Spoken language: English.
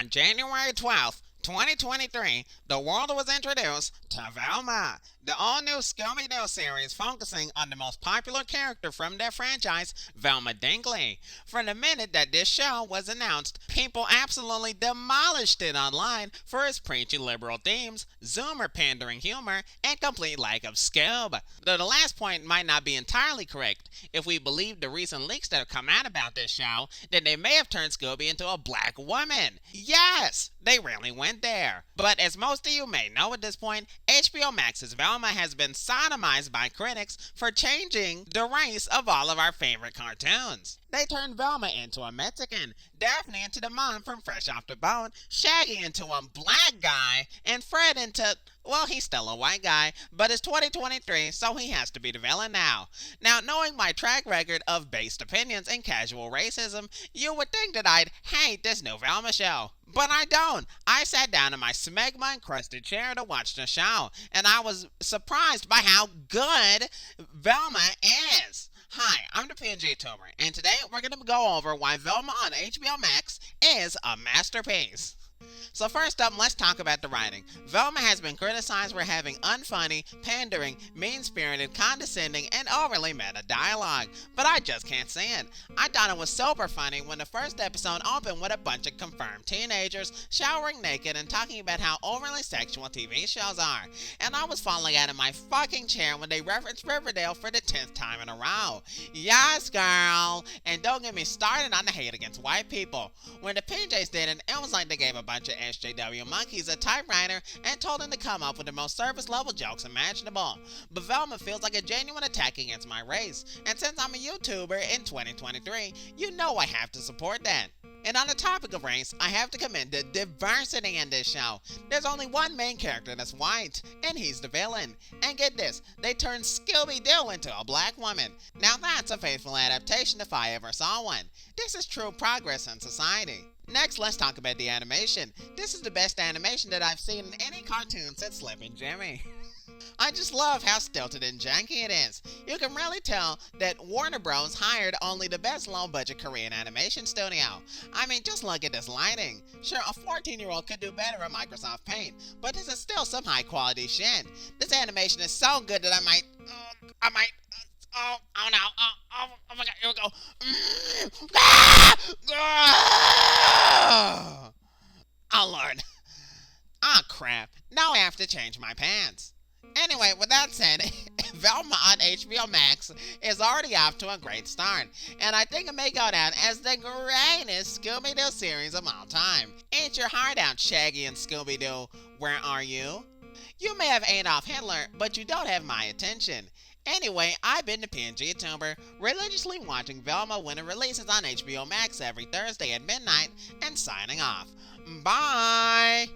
On January 12th, 2023, the world was introduced to Velma, the all-new Scooby-Doo series focusing on the most popular character from their franchise, Velma Dingley. From the minute that this show was announced, people absolutely demolished it online for its preachy liberal themes, Zoomer pandering humor, and complete lack of Scoob. Though the last point might not be entirely correct, if we believe the recent leaks that have come out about this show, then they may have turned Scooby into a black woman. Yes, they really went there. But as most of you may know at this point, HBO Max's Velma has been sodomized by critics for changing the race of all of our favorite cartoons. They turned Velma into a Mexican, Daphne into the mom from Fresh Off the Bone, Shaggy into a black guy, and Fred into, well, he's still a white guy, but it's 2023, so he has to be the villain now. Now, knowing my track record of based opinions and casual racism, you would think that I'd hate this new Velma show. But I don't. I sat down in my smegma-encrusted chair to watch the show, and I was surprised by how good Velma is. Hi, I'm the PNG Tuber, and today we're going to go over why Velma on HBO Max is a masterpiece. So first up, let's talk about the writing. Velma has been criticized for having unfunny, pandering, mean-spirited, condescending, and overly meta dialogue, but I just can't stand it. I thought it was super funny when the first episode opened with a bunch of confirmed teenagers showering naked and talking about how overly sexual TV shows are, and I was falling out of my fucking chair when they referenced Riverdale for the 10th time in a row. Yes, girl! And don't get me started on the hate against white people. When the PJs did it, it was like they gave a bunch of SJW monkeys a typewriter and told them to come up with the most surface level jokes imaginable. But Velma feels like a genuine attack against my race, and since I'm a YouTuber in 2023, you know I have to support that. And on the topic of race, I have to commend the diversity in this show. There's only one main character that's white, and he's the villain. And get this, they turned Scooby-Doo into a black woman. Now that's a faithful adaptation if I ever saw one. This is true progress in society. Next, let's talk about the animation. This is the best animation that I've seen in any cartoon since Slippin' Jimmy. I just love how stilted and janky it is. You can really tell that Warner Bros. Hired only the best low-budget Korean animation studio. I mean, just look at this lighting. Sure, a 14-year-old could do better in Microsoft Paint, but this is still some high-quality shit. This animation is so good that oh no, oh my god, here we go. Oh lord. Oh crap, now I have to change my pants. Anyway, with that said, Velma on HBO Max is already off to a great start, and I think it may go down as the greatest Scooby-Doo series of all time. Eat your heart out, Shaggy and Scooby-Doo. Where are you? You may have Adolf Hitler, but you don't have my attention. Anyway, I've been the PNG Tuber, religiously watching Velma when it releases on HBO Max every Thursday at midnight, and signing off. Bye!